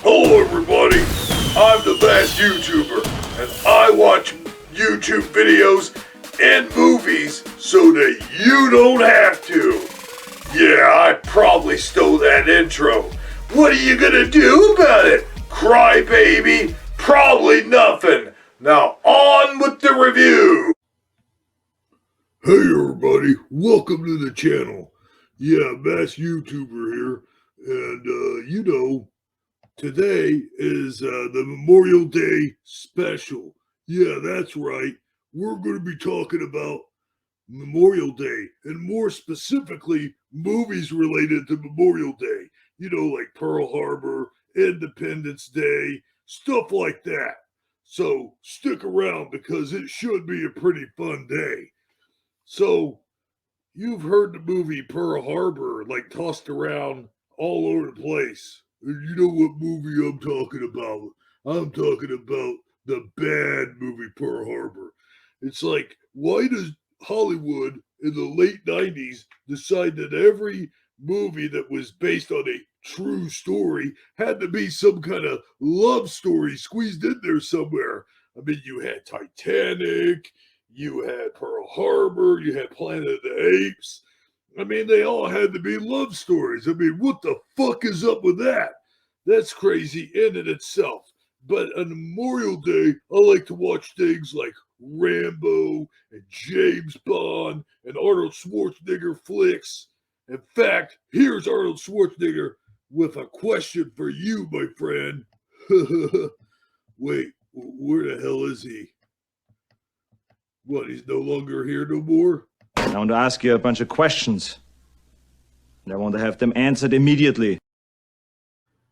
Hello everybody, I'm the best YouTuber, and I watch YouTube videos and movies so that you don't have to. Yeah, I probably stole that intro. What are you gonna do about it? Cry baby? Probably nothing. Now on with the review. Hey everybody, welcome to the channel. Yeah, best YouTuber here, and today is the Memorial Day special. Yeah, that's right. We're going to be talking about Memorial Day, and more specifically, movies related to Memorial Day. You know, like Pearl Harbor, Independence Day, stuff like that. So stick around because it should be a pretty fun day. So you've heard the movie Pearl Harbor like tossed around all over the place. You know what movie I'm talking about? I'm talking about the bad movie Pearl Harbor. It's like, why does Hollywood in the late 90s decide that every movie that was based on a true story had to be some kind of love story squeezed in there somewhere? I mean, you had Titanic, you had Pearl Harbor, you had Planet of the Apes. I mean, they all had to be love stories. I mean, what the fuck is up with that? That's crazy in and itself. But on Memorial Day, I like to watch things like Rambo and James Bond and Arnold Schwarzenegger flicks. In fact, here's Arnold Schwarzenegger with a question for you, my friend. Wait, where the hell is he? What, he's no longer here no more? I want to ask you a bunch of questions, and I want to have them answered immediately.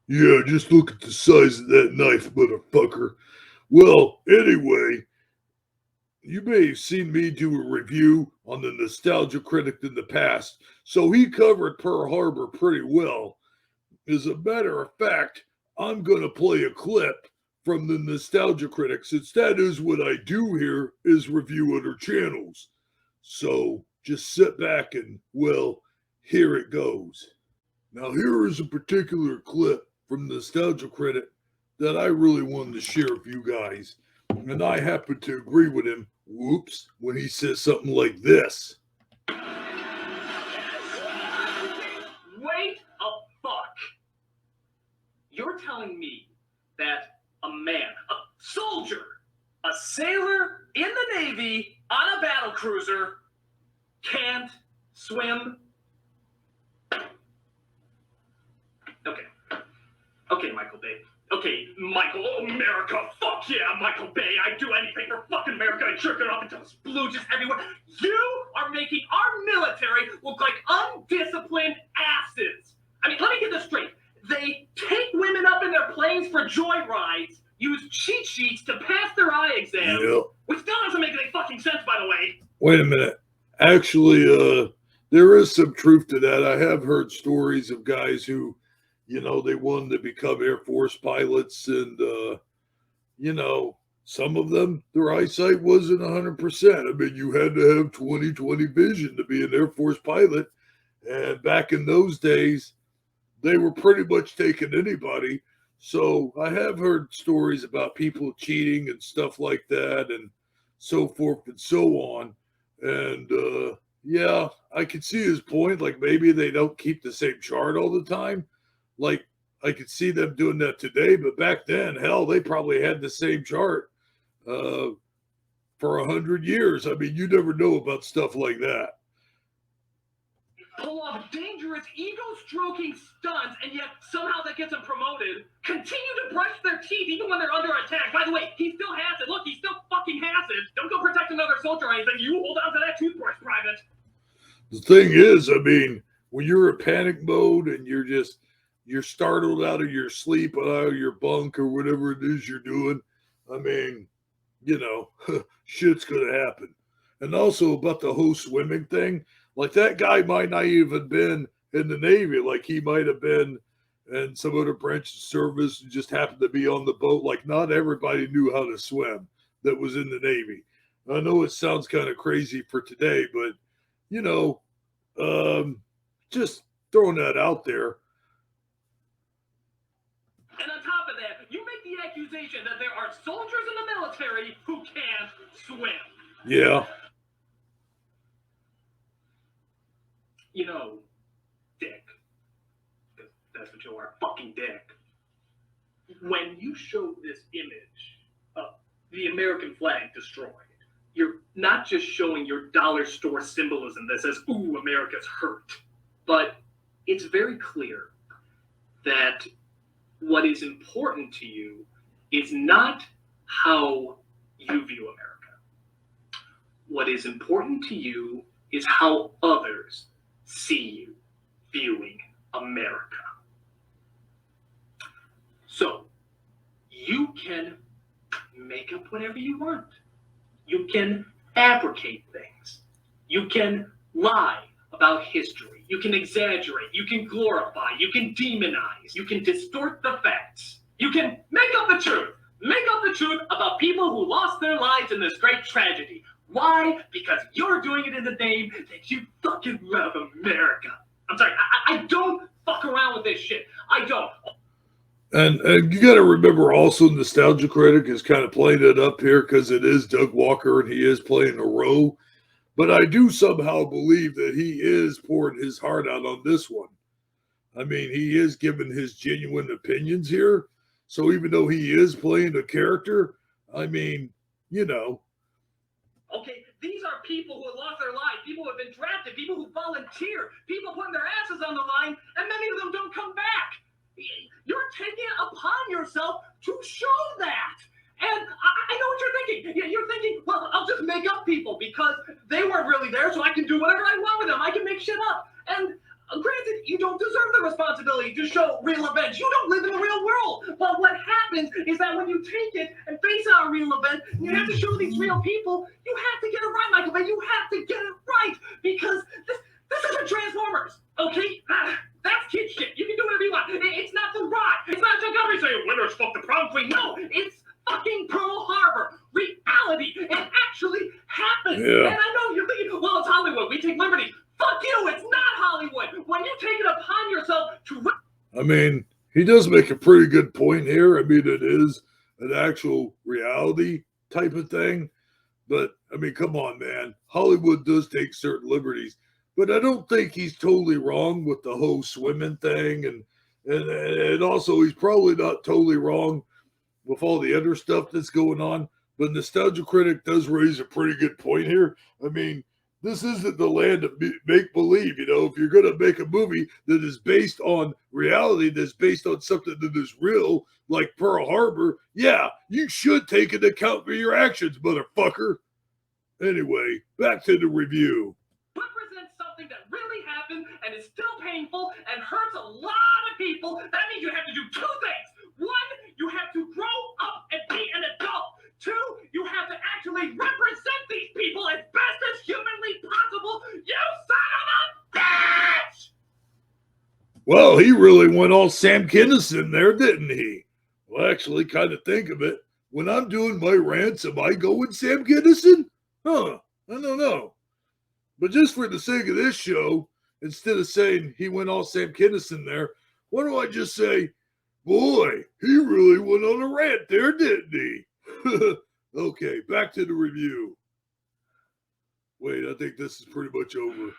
Yeah, just look at the size of that knife, motherfucker. Well, anyway, you may have seen me do a review on the Nostalgia Critic in the past, so he covered Pearl Harbor pretty well. As a matter of fact, I'm going to play a clip from the Nostalgia Critic, since that is what I do here, is review other channels. So just sit back and, well, here it goes. Now here is a particular clip from the Nostalgia Critic that I really wanted to share with you guys. And I happen to agree with him, whoops, when he says something like this. Wait a fuck. You're telling me that a man, a soldier, a sailor in the Navy on a battle cruiser can't swim? Okay, Michael Bay. Okay, Michael, America, fuck yeah, Michael Bay. I'd do anything for fucking America. I'd jerk it off until there's splooges everywhere. You are making our military look like undisciplined asses. I mean, let me get this straight. They take women up in their planes for joyrides, use cheat sheets to pass their eye exams, which still doesn't make any fucking sense, by the way. Wait a minute. Actually, there is some truth to that. I have heard stories of guys who, they wanted to become Air Force pilots, and, some of them, their eyesight wasn't 100%. I mean, you had to have 20/20 vision to be an Air Force pilot. And back in those days, they were pretty much taking anybody. So I have heard stories about people cheating and stuff like that and so forth and so on. And, yeah, I can see his point. Like, maybe they don't keep the same chart all the time. Like, I could see them doing that today, but back then, hell, they probably had the same chart for 100 years. I mean, you never know about stuff like that. Pull off dangerous ego-stroking stunts, and yet somehow that gets them promoted. Continue to brush their teeth even when they're under attack. By the way, he still has it. Look, he still fucking has it. Don't go protect another soldier or anything. You hold on to that toothbrush, Private. The thing is, I mean, when you're in panic mode and you're startled out of your sleep, out of your bunk or whatever it is you're doing, I mean, shit's going to happen. And also about the whole swimming thing, like that guy might not even been in the Navy. Like he might have been in some other branch of service and just happened to be on the boat. Like not everybody knew how to swim that was in the Navy. I know it sounds kind of crazy for today, but, just throwing that out there. And on top of accusation that there are soldiers in the military who can't swim. Yeah. You know, Dick, because that's what you are, fucking Dick. When you show this image of the American flag destroyed, you're not just showing your dollar store symbolism that says, ooh, America's hurt, but it's very clear that what is important to you is not how you view America. What is important to you is how others see you viewing America. So, you can make up whatever you want. You can fabricate things. You can lie about history. You can exaggerate. You can glorify. You can demonize. You can distort the facts. You can make up the truth. Make up the truth about people who lost their lives in this great tragedy. Why? Because you're doing it in the name that you fucking love America. I'm sorry, I don't fuck around with this shit. I don't. And you got to remember also, Nostalgia Critic is kind of playing it up here because it is Doug Walker and he is playing a role. But I do somehow believe that he is pouring his heart out on this one. I mean, he is giving his genuine opinions here. So even though he is playing a character, I mean, you know. Okay, these are people who have lost their lives, people who have been drafted, people who volunteer, people putting their asses on the line, and many of them don't come back. You're taking it upon yourself to show that. And I know what you're thinking. You're thinking, well, I'll just make up people because they weren't really there, so I can do whatever I want with them. I can make shit up. And granted, you don't deserve the responsibility to show real events. You don't live in the real world. But what happens is that when you take it and base it on a real event, you have to show these real people, you have to get it right, Michael Bay. You have to get it right because this isn't Transformers, okay? That's kid shit. You can do whatever you want. It's not The Rock. It's not Chuck Norris saying, winners fuck the prom queen. No, it's fucking Pearl Harbor. Reality. It actually happened. Yeah. And I know you're thinking, well, it's Hollywood. We take liberties. Fuck you. It's not Hollywood. When you take it upon yourself to... I mean, he does make a pretty good point here. I mean, it is an actual reality type of thing. But, I mean, come on, man. Hollywood does take certain liberties. But I don't think he's totally wrong with the whole swimming thing. And also, he's probably not totally wrong with all the other stuff that's going on. But Nostalgia Critic does raise a pretty good point here. I mean, this isn't the land of make-believe. You know, if you're going to make a movie that is based on reality, that's based on something that is real, like Pearl Harbor, yeah, you should take into account for your actions, motherfucker. Anyway, back to the review. Represents something that really happened and is still painful and hurts a lot of people. That means you have to do two things. One, you have to grow up and be an adult. Two, you have to actually represent these people as best as humanly possible. You son of a bitch! Well, he really went all Sam Kinison there, didn't he? Well, actually, kind of think of it. When I'm doing my rants, am I going Sam Kinison? Huh, I don't know. But just for the sake of this show, instead of saying he went all Sam Kinison there, why don't I just say, boy, he really went on a rant there, didn't he? Okay, back to the review. Wait, I think this is pretty much over.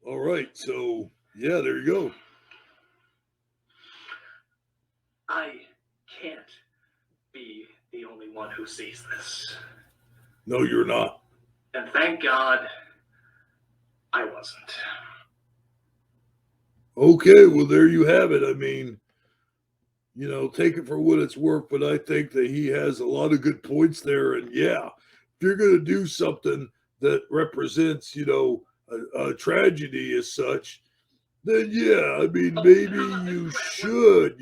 All right, so, yeah, there you go. I can't be the only one who sees this. No, you're not. And thank God I wasn't. Okay, well, there you have it. I mean, you know, take it for what it's worth, but I think that he has a lot of good points there. And yeah, if you're going to do something that represents, you know, a tragedy as such, then yeah, I mean, maybe you should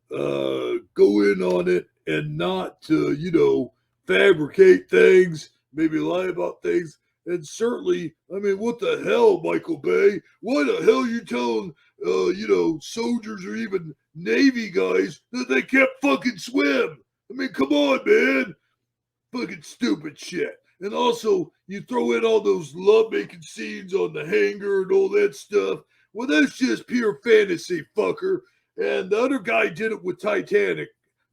go in on it and not to, you know, fabricate things, maybe lie about things. And certainly, I mean, what the hell, Michael Bay? Why the hell you telling, you know, soldiers or even Navy guys that they can't fucking swim? I mean, come on, man. Fucking stupid shit. And also, you throw in all those love-making scenes on the hangar and all that stuff. Well, that's just pure fantasy, fucker. And the other guy did it with Titanic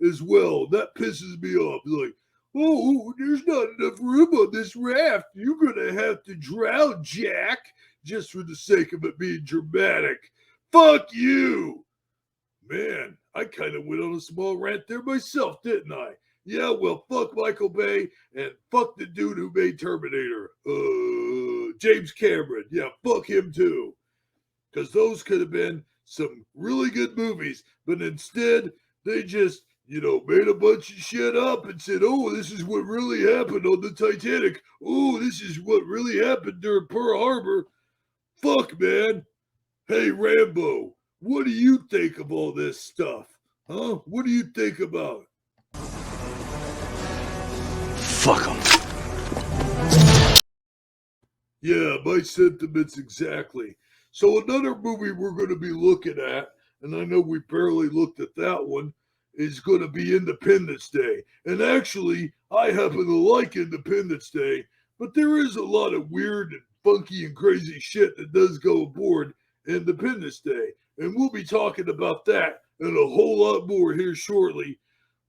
as well. That pisses me off. Like, oh, there's not enough room on this raft. You're going to have to drown, Jack, just for the sake of it being dramatic. Fuck you. Man, I kind of went on a small rant there myself, didn't I? Yeah, well, fuck Michael Bay and fuck the dude who made Terminator. James Cameron. Yeah, fuck him too. Because those could have been some really good movies. But instead, they just, made a bunch of shit up and said, oh, this is what really happened on the Titanic. Oh, this is what really happened during Pearl Harbor. Fuck, man. Hey, Rambo, what do you think of all this stuff? Huh? What do you think about it? Fuck them. Yeah, my sentiments exactly. So another movie we're going to be looking at, and I know we barely looked at that one, is going to be Independence Day. And actually, I happen to like Independence Day, but there is a lot of weird and funky and crazy shit that does go aboard Independence Day. And we'll be talking about that and a whole lot more here shortly.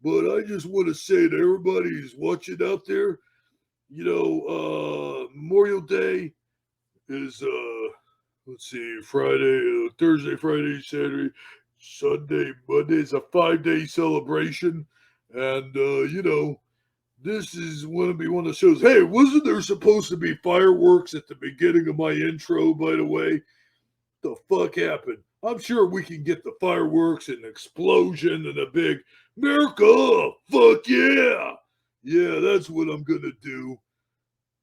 But I just want to say to everybody who's watching out there, Memorial Day is, Friday, Thursday, Friday, Saturday, Sunday, Monday. It's a 5-day celebration. And, this is going to be one of the shows. Hey, wasn't there supposed to be fireworks at the beginning of my intro, by the way? The fuck happened? I'm sure we can get the fireworks and explosion and a big America, fuck yeah. Yeah, that's what I'm going to do.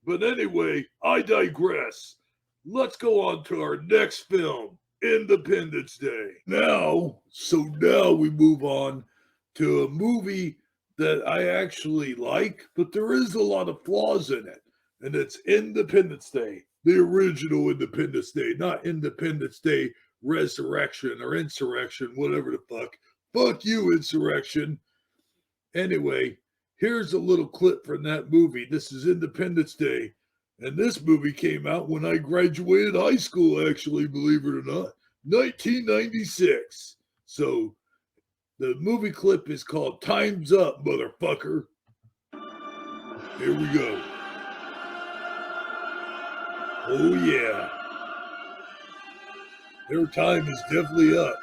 But anyway, I digress. Let's go on to our next film, Independence Day. Now we move on to a movie that I actually like, but there is a lot of flaws in it. And it's Independence Day, the original Independence Day, not Independence Day Resurrection or Insurrection, whatever the fuck. Fuck you, Insurrection. Anyway, here's a little clip from that movie. This is Independence Day. And this movie came out when I graduated high school, actually, believe it or not, 1996. So the movie clip is called Time's Up, motherfucker. Here we go. Oh, yeah. Their time is definitely up.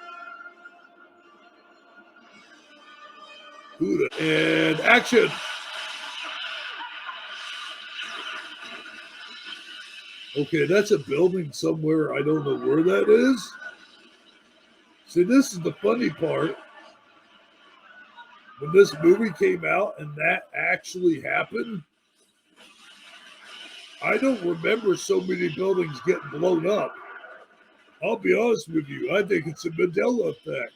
And action. Okay, that's a building somewhere. I don't know where that is. See, this is the funny part. When this movie came out and that actually happened, I don't remember so many buildings getting blown up. I'll be honest with you. I think it's a Mandela effect.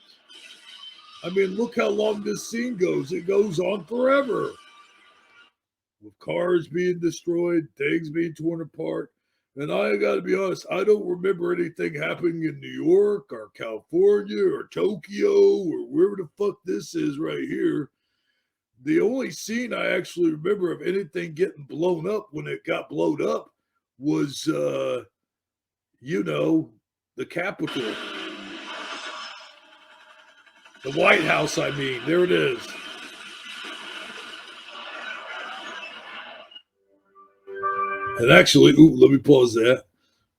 I mean, look how long this scene goes. It goes on forever. With cars being destroyed, things being torn apart. And I got to be honest, I don't remember anything happening in New York or California or Tokyo or wherever the fuck this is right here. The only scene I actually remember of anything getting blown up when it got blown up was, the Capitol. The White House, I mean. There it is. And actually, let me pause that.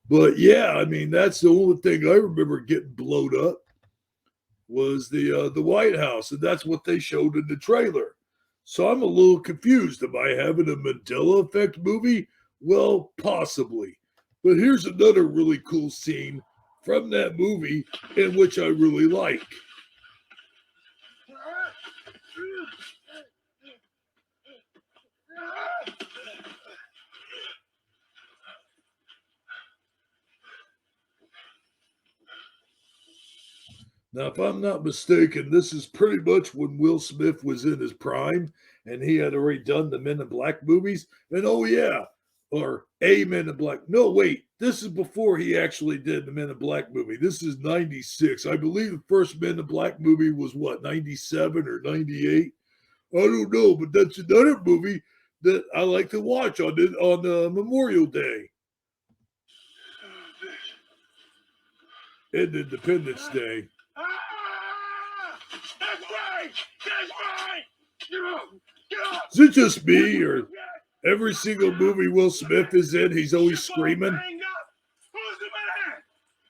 But yeah, I mean, that's the only thing I remember getting blown up was the White House. And that's what they showed in the trailer. So I'm a little confused. Am I having a Mandela effect movie? Well, possibly. But here's another really cool scene from that movie in which I really like. Now, if I'm not mistaken, this is pretty much when Will Smith was in his prime and he had already done the Men in Black movies. And oh, yeah, or a Men in Black. No, wait, this is before he actually did the Men in Black movie. This is 96. I believe the first Men in Black movie was what, 97 or 98? I don't know, but that's another movie that I like to watch on Memorial Day and Independence Day. That's right! That's right! Is it just me, or every single movie Will Smith is in, he's always screaming? Who's the man?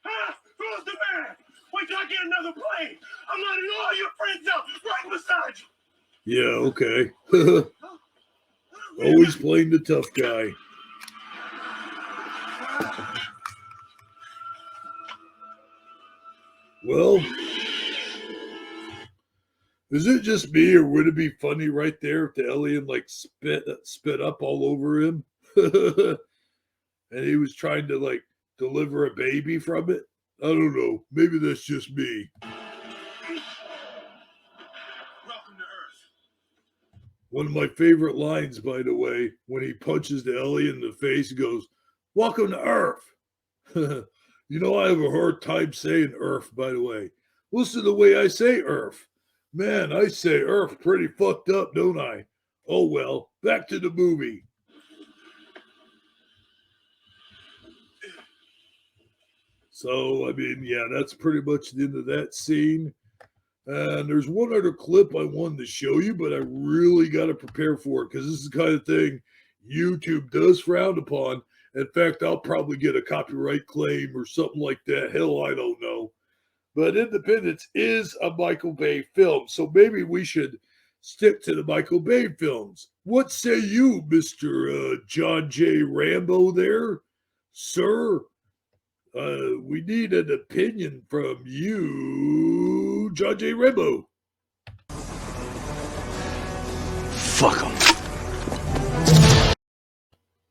Huh? Who's the man? Wait till I get another plane. I'm letting all your friends out right beside you. Yeah, okay. Always playing the tough guy. Well, is it just me, or would it be funny right there if the alien like spit up all over him, and he was trying to like deliver a baby from it? I don't know. Maybe that's just me. Welcome to Earth. One of my favorite lines, by the way, when he punches the alien in the face, he goes, "Welcome to Earth." You know, I have a hard time saying Earth, by the way. Listen to the way I say Earth. Man, I say Earth pretty fucked up, don't I? Oh well, back to the movie. So, I mean, yeah, that's pretty much the end of that scene. And there's one other clip I wanted to show you, but I really got to prepare for it because this is the kind of thing YouTube does frown upon. In fact, I'll probably get a copyright claim or something like that. Hell, I don't know. But Independence is a Michael Bay film, so maybe we should stick to the Michael Bay films. What say you, Mr. John J. Rambo there? Sir, we need an opinion from you, John J. Rambo. Fuck him.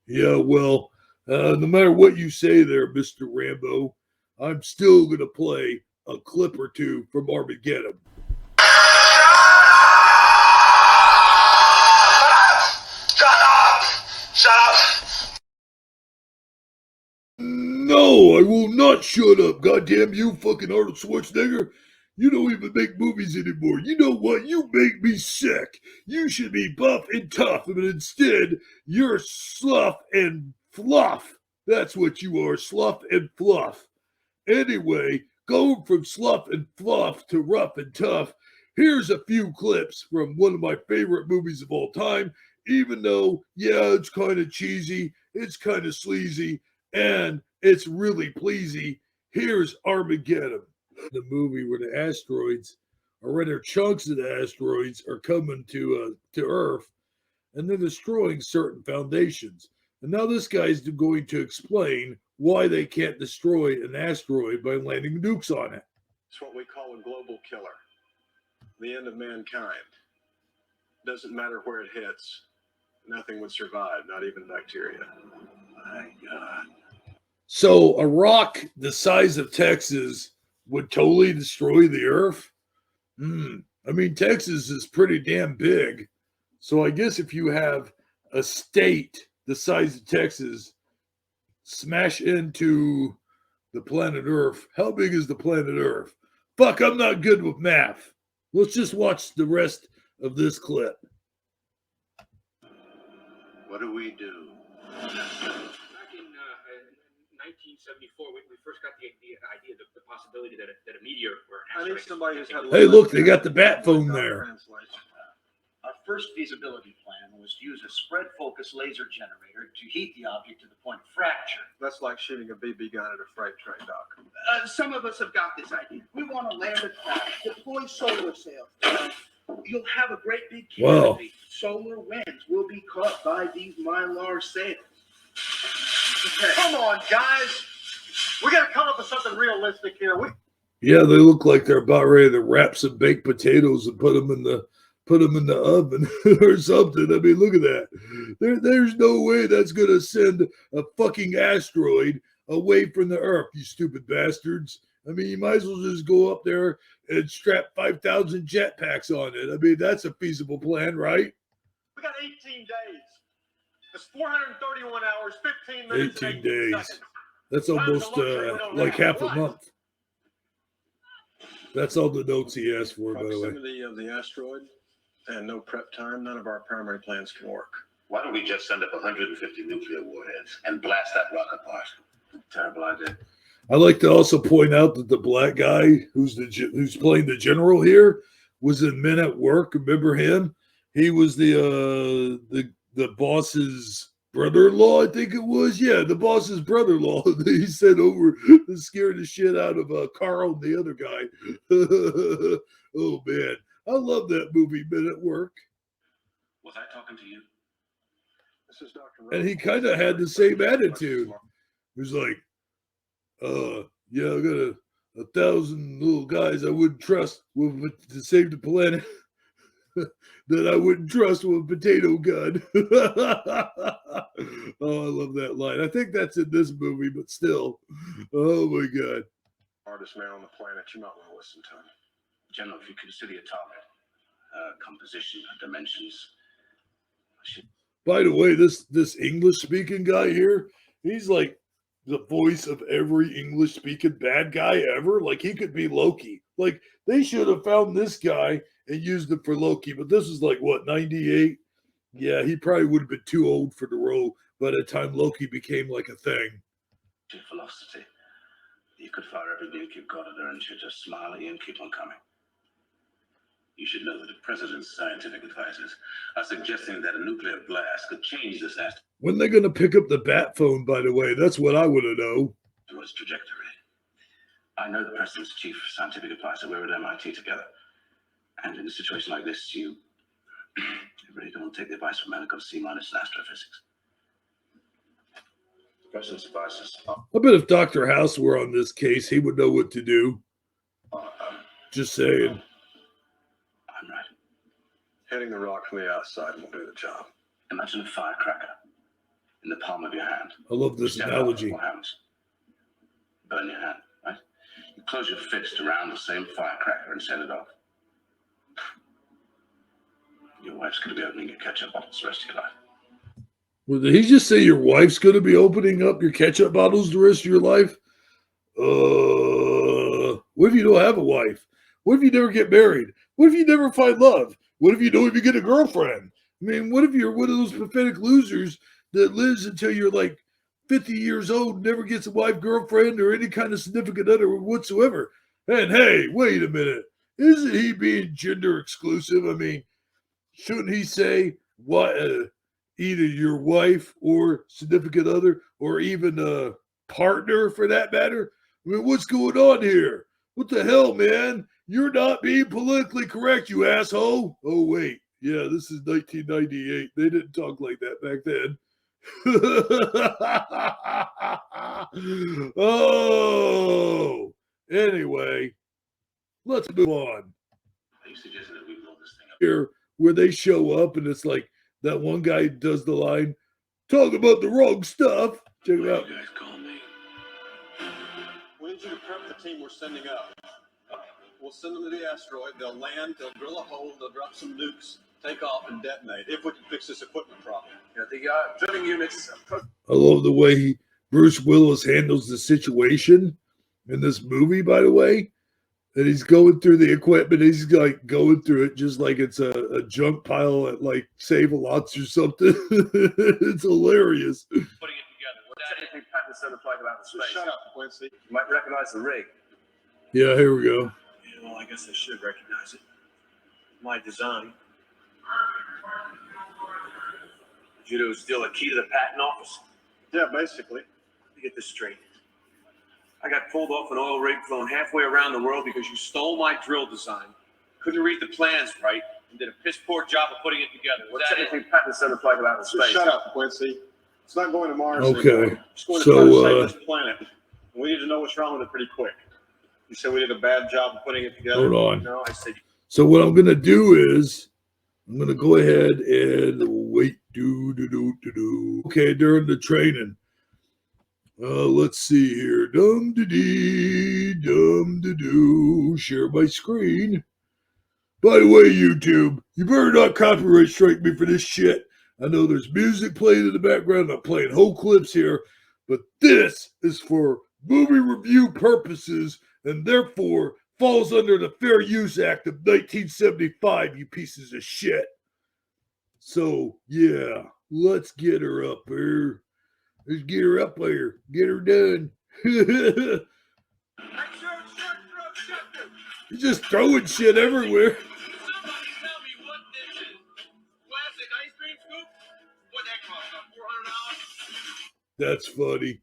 Yeah, well, no matter what you say there, Mr. Rambo, I'm still going to play a clip or two from Armageddon. Shut up! No, I will not shut up. Goddamn you, fucking Arnold Schwarzenegger. You don't even make movies anymore. You know what? You make me sick. You should be buff and tough, but instead, you're slough and fluff. That's what you are, slough and fluff. Anyway, going from slough and fluff to rough and tough, here's a few clips from one of my favorite movies of all time, even though, yeah, it's kind of cheesy, it's kind of sleazy, and it's really pleasy. Here's Armageddon, the movie where the asteroids, or rather chunks of the asteroids, are coming to Earth, and they're destroying certain foundations. And now this guy's going to explain why they can't destroy an asteroid by landing nukes on it. It's what we call a global killer. The end of mankind. Doesn't matter where it hits. Nothing would survive, not even bacteria. My God. So a rock the size of Texas would totally destroy the Earth? I mean, Texas is pretty damn big. So I guess if you have a state the size of Texas smash into the planet Earth, how big is the planet Earth? Fuck, I'm not good with math. Let's just watch the rest of this clip. What do we do? Back in 1974, we first got the idea, the possibility that a meteor or an I need asteroid. somebody who's had a Hey, look, they got the bat phone there. Our first feasibility plan was to use a spread focus laser generator to heat the object to the point of fracture. That's like shooting a BB gun at a freight train, Doc. Some of us have got this idea. We want to land a craft, deploy solar sails. You'll have a great big canopy. Wow. Solar winds will be caught by these mylar sails. Okay. Come on, guys. We got to come up with something realistic here. Yeah, they look like they're about ready to wrap some baked potatoes and put them in the oven or something. I mean, look at that. There's no way that's going to send a fucking asteroid away from the Earth, you stupid bastards. I mean, you might as well just go up there and strap 5,000 jetpacks on it. I mean, that's a feasible plan, right? We got 18 days. That's 431 hours, 15 minutes, 18 and days. seconds. That's almost like half a month. That's all the notes he asked for, by the way. Proximity of the asteroid and no prep time, none of our primary plans can work. Why don't we just send up 150 nuclear warheads and blast that rock apart? Terrible idea. I like to also point out that the black guy who's playing the general here was in Men at Work. Remember him? He was the boss's brother-in-law, I think it was. Yeah, the boss's brother-in-law. He sent over to scare the shit out of Carl and the other guy. Oh man, I love that movie, Men at Work. Was I talking to you? This is Dr. And he kind of had the same attitude. He was like, yeah, I got 1,000 little guys I wouldn't trust to save the planet that I wouldn't trust with a potato gun. Oh, I love that line. I think that's in this movie, but still. Oh, my God. Hardest man on the planet. You might want to listen to him. General, if you consider your target, composition, dimensions. By the way, this English-speaking guy here, he's like the voice of every English-speaking bad guy ever. Like, he could be Loki. Like, they should have found this guy and used him for Loki. But this is like, what, 98? Yeah, he probably would have been too old for the role by the time Loki became like a thing. Velocity. You could fire every nuke you've got at her and she'll just smile at you and keep on coming. You should know that the president's scientific advisors are suggesting that a nuclear blast could change this asteroid's When they're going to pick up the bat phone, by the way, that's what I want to know. trajectory. I know the president's chief scientific advisor. We're at MIT together. And in a situation like this, you really don't take the advice from man who got a C- in astrophysics. The president's advisors are I bet if Dr. House were on this case, he would know what to do. Just saying. I'm right. Hitting the rock from the outside won't do the job. Imagine a firecracker in the palm of your hand. I love this Step out analogy. what happens? Burn your hand, right? You close your fist around the same firecracker and set it off. Your wife's going to be opening your ketchup bottles the rest of your life. Well, did he just say your wife's going to be opening up your ketchup bottles the rest of your life? What if you don't have a wife? What if you never get married? What if you never find love? What if you don't even get a girlfriend? I mean, what if you're one of those pathetic losers that lives until you're like 50 years old, never gets a wife, girlfriend, or any kind of significant other whatsoever? And hey, wait a minute. Isn't he being gender exclusive? I mean, shouldn't he say what either your wife or significant other or even a partner for that matter? I mean, what's going on here? What the hell, man? You're not being politically correct, you asshole. Oh, wait. Yeah, this is 1998. They didn't talk like that back then. Oh, anyway, let's move on. Are you suggesting that we blow this thing up? Here, where they show up, and it's like that one guy does the line, talk about the wrong stuff. Check it out. You guys call me. We need you to prep the team we're sending up. We'll send them to the asteroid. They'll land, they'll drill a hole, they'll drop some nukes, take off, and detonate, if we can fix this equipment problem. Yeah, the drilling units. I love the way Bruce Willis handles the situation in this movie, by the way. And he's going through the equipment. He's like going through it just like it's a junk pile at like Save-A-Lots or something. It's hilarious. Putting it together. What's anything patent certified about the So space? shut up, Quincy. You might recognize the rig. Yeah, here we go. Yeah, well, I guess I should recognize it. My design. Did you steal a key to the patent office? Yeah, basically. Let me get this straight. I got pulled off an oil rig flown halfway around the world because you stole my drill design, couldn't read the plans right, and did a piss poor job of putting it together. What's anything patent certified about the So space? shut up, Quincy. It's not going to Mars. Okay, anymore. It's going to so, try to save this planet. We need to know what's wrong with it pretty quick. You said we did a bad job of putting it together. Hold on. No, I said So what I'm going to do is I'm going to go ahead and wait. Okay, during the training. Let's see here. Dum-de-dee, share my screen. By the way, YouTube, you better not copyright strike me for this shit. I know there's music playing in the background. I'm playing whole clips here. But this is for movie review purposes and therefore falls under the Fair Use Act of 1975, you pieces of shit. So, yeah, Let's get her up there. Let's get her up there. Get her done. He's just throwing shit everywhere. Somebody tell me what this is. Classic ice cream scoop? What that cost? $400? That's funny.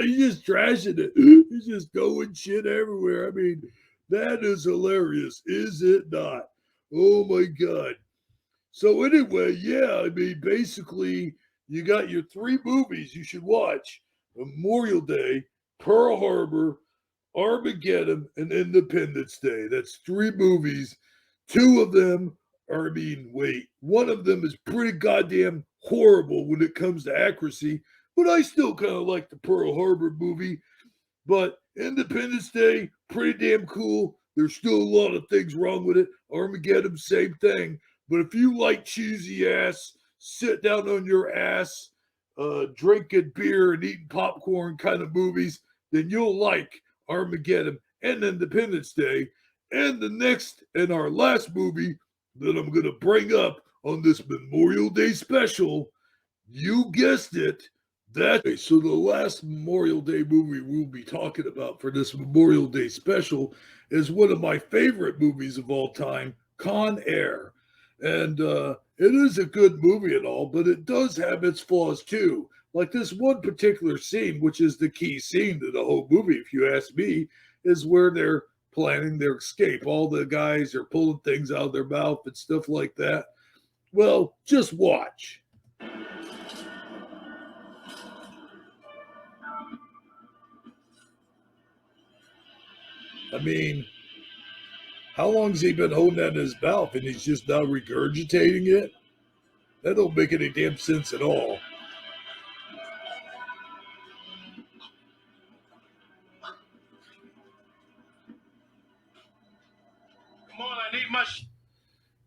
He's just trashing it. He's just throwing shit everywhere. I mean, that is hilarious, is it not? Oh my God. So anyway, yeah, I mean, basically, you got your 3 movies you should watch: Memorial Day, Pearl Harbor, Armageddon, and Independence Day. That's 3 movies. 2 of them are, one of them is pretty goddamn horrible when it comes to accuracy, but I still kind of like the Pearl Harbor movie. But Independence Day, pretty damn cool. There's still a lot of things wrong with it. Armageddon, same thing. But if you like cheesy ass, sit down on your ass, drinking beer and eating popcorn kind of movies, then you'll like Armageddon and Independence Day. And the next and our last movie that I'm going to bring up on this Memorial Day special, you guessed it, so the last Memorial Day movie we'll be talking about for this Memorial Day special is one of my favorite movies of all time, Con Air. And it is a good movie and all, but it does have its flaws too. Like this one particular scene, which is the key scene to the whole movie, if you ask me, is where they're planning their escape. All the guys are pulling things out of their mouth and stuff like that. Well, just watch. I mean, how long's he been holding that in his mouth and he's just now regurgitating it? That don't make any damn sense at all. Come on, I need my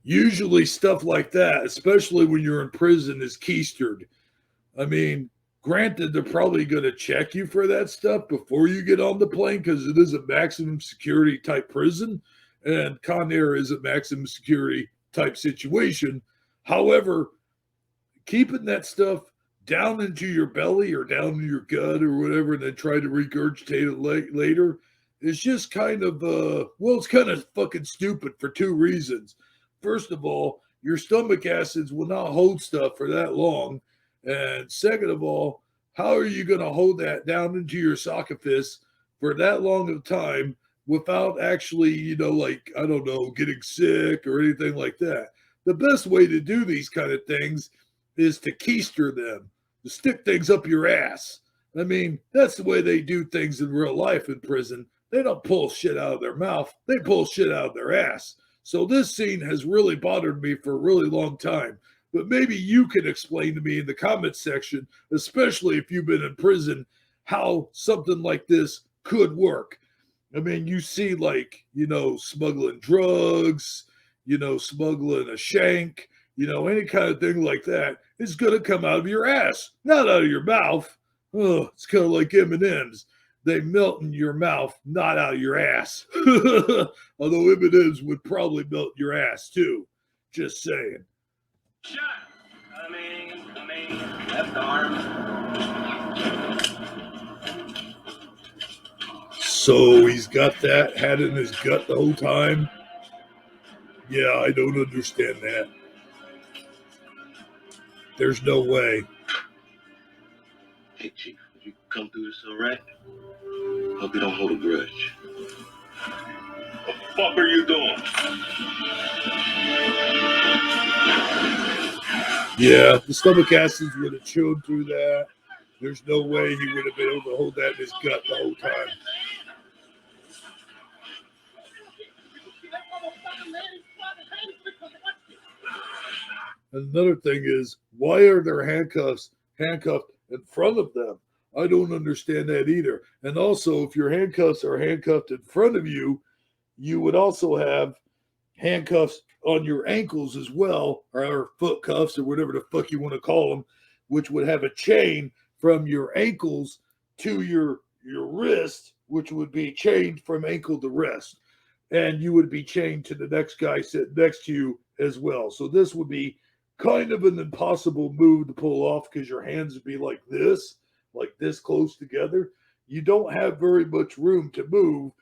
Usually stuff like that, especially when you're in prison, is keistered. I mean, granted, they're probably going to check you for that stuff before you get on the plane because it is a maximum security type prison, and Con Air is a maximum security type situation. However, keeping that stuff down into your belly or down in your gut or whatever, and then try to regurgitate it later is just kind of, it's kind of fucking stupid for 2 reasons. First of all, your stomach acids will not hold stuff for that long. And second of all, how are you going to hold that down into your esophagus for that long of time without actually, getting sick or anything like that? The best way to do these kind of things is to keister them, to stick things up your ass. I mean, that's the way they do things in real life in prison. They don't pull shit out of their mouth. They pull shit out of their ass. So this scene has really bothered me for a really long time. But maybe you can explain to me in the comments section, especially if you've been in prison, how something like this could work. I mean, you see smuggling drugs, smuggling a shank, any kind of thing like that is going to come out of your ass, not out of your mouth. Oh, it's kind of like M&Ms. They melt in your mouth, not out of your ass. Although M&Ms would probably melt your ass too. Just saying. shot. I mean, left arm. So he's got that, had it in his gut the whole time? Yeah, I don't understand that. There's no way. Hey, Chief, would you come through this all right? Hope you don't hold a grudge. What the fuck are you doing? Yeah, the stomach acids would have chewed through that. There's no way he would have been able to hold that in his gut the whole time. Another thing is, why are their handcuffed in front of them? I don't understand that either. And also, if your handcuffs are handcuffed in front of you, you would also have handcuffs on your ankles as well, or foot cuffs, or whatever the fuck you want to call them, which would have a chain from your ankles to your wrist, which would be chained from ankle to wrist. And you would be chained to the next guy sitting next to you as well. So this would be kind of an impossible move to pull off because your hands would be like this close together. You don't have very much room to move.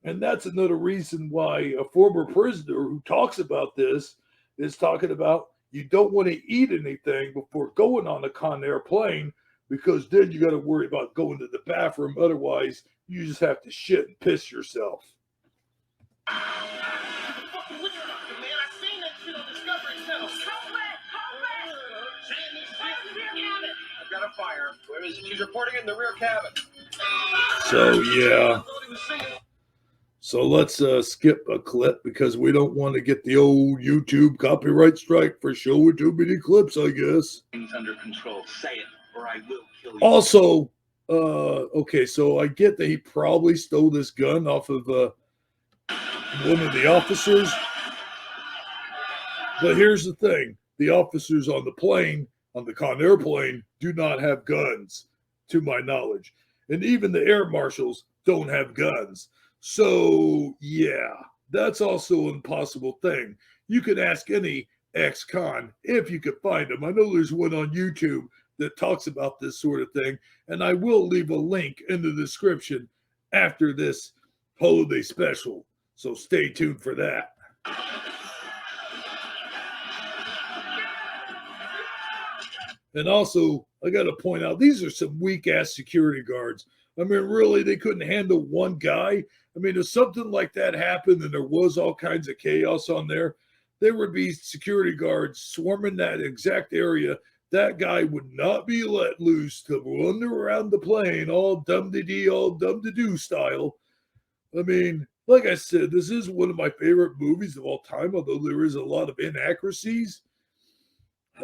And that's another reason why a former prisoner who talks about this is talking about you don't want to eat anything before going on a Conair plane because then you got to worry about going to the bathroom. Otherwise, you just have to shit and piss yourself. I've got a fire. Where is it? She's reporting in the rear cabin. So, yeah. So let's skip a clip because we don't want to get the old YouTube copyright strike for showing too many clips, I guess. Things under control. Say it, or I will kill you. Also, okay, so I get that he probably stole this gun off of one of the officers. But here's the thing. The officers on the plane, on the Conair plane, do not have guns, to my knowledge. And even the air marshals don't have guns. So, yeah, that's also an impossible thing. You can ask any ex-con if you could find them. I know there's one on YouTube that talks about this sort of thing, and I will leave a link in the description after this holiday special. So stay tuned for that. And also, I got to point out, these are some weak-ass security guards. I mean, really, they couldn't handle one guy. I mean, if something like that happened and there was all kinds of chaos on there would be security guards swarming that exact area. That guy would not be let loose to wander around the plane all dum-de-dee, all dum-de-doo style. I mean, like I said, this is one of my favorite movies of all time, although there is a lot of inaccuracies.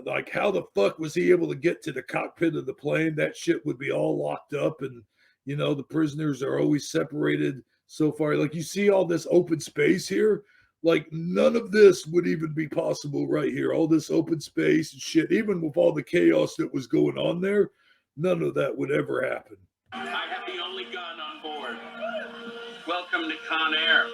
Like, how the fuck was he able to get to the cockpit of the plane? That shit would be all locked up, and, you know, the prisoners are always separated so far. Like, you see all this open space here? Like, none of this would even be possible right here. All this open space and shit, even with all the chaos that was going on there, none of that would ever happen. I have the only gun on board. Welcome to Conair.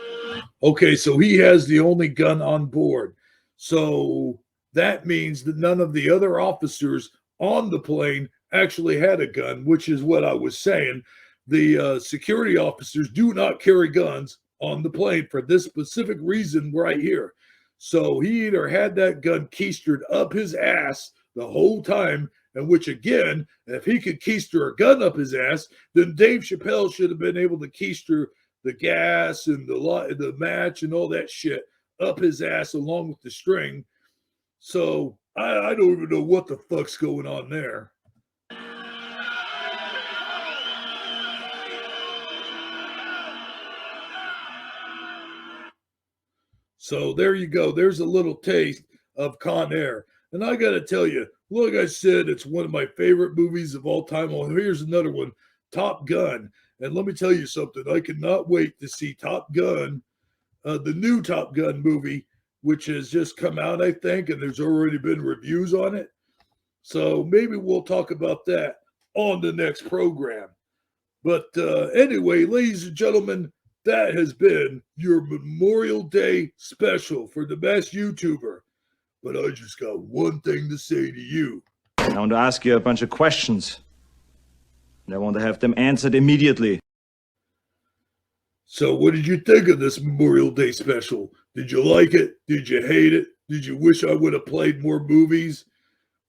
Okay, so he has the only gun on board. So that means that none of the other officers on the plane actually had a gun, which is what I was saying. The security officers do not carry guns on the plane for this specific reason right here. So he either had that gun keistered up his ass the whole time, and which again, if he could keister a gun up his ass, then Dave Chappelle should have been able to keister the gas and the match and all that shit up his ass along with the string. So I don't even know what the fuck's going on there. So there you go. There's a little taste of Con Air. And I got to tell you, like I said, it's one of my favorite movies of all time. Well, here's another one, Top Gun. And let me tell you something. I cannot wait to see Top Gun, the new Top Gun movie, which has just come out, I think, and there's already been reviews on it. So maybe we'll talk about that on the next program. But anyway, ladies and gentlemen, that has been your Memorial Day special for the best YouTuber. But I just got one thing to say to you. I want to ask you a bunch of questions. And I want to have them answered immediately. So what did you think of this Memorial Day special? Did you like it? Did you hate it? Did you wish I would have played more movies?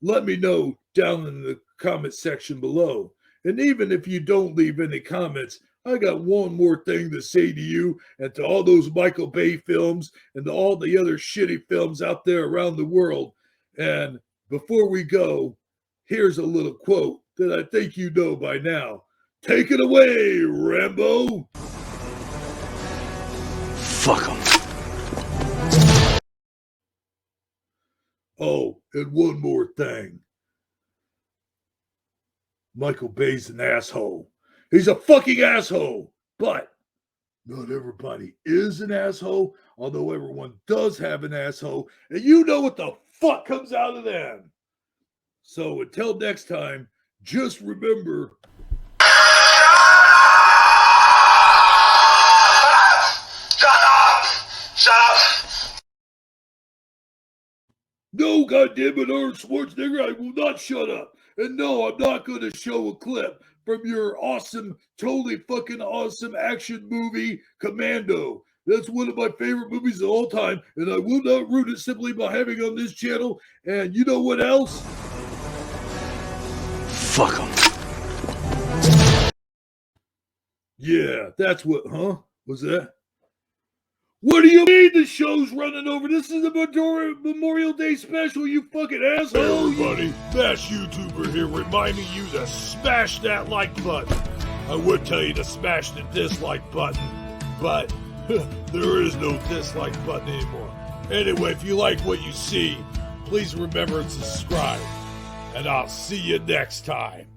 Let me know down in the comment section below. And even if you don't leave any comments, I got one more thing to say to you and to all those Michael Bay films and to all the other shitty films out there around the world. And before we go, here's a little quote that I think you know by now. Take it away, Rambo. Fuck 'em. Oh, and one more thing. Michael Bay's an asshole. He's a fucking asshole. But not everybody is an asshole, although everyone does have an asshole. And you know what the fuck comes out of them. So until next time, just remember. Shut up! No, goddammit, Arnold Schwarzenegger, I will not shut up. And no, I'm not going to show a clip from your awesome, totally fucking awesome action movie, Commando. That's one of my favorite movies of all time, and I will not ruin it simply by having it on this channel. And you know what else? Fuck 'em. Yeah, that's what, huh? Was that? What do you mean the show's running over? This is a Memorial Day special, you fucking asshole. Hey everybody, Mash YouTuber here reminding you to smash that like button. I would tell you to smash the dislike button, but there is no dislike button anymore. Anyway, if you like what you see, please remember to subscribe. And I'll see you next time.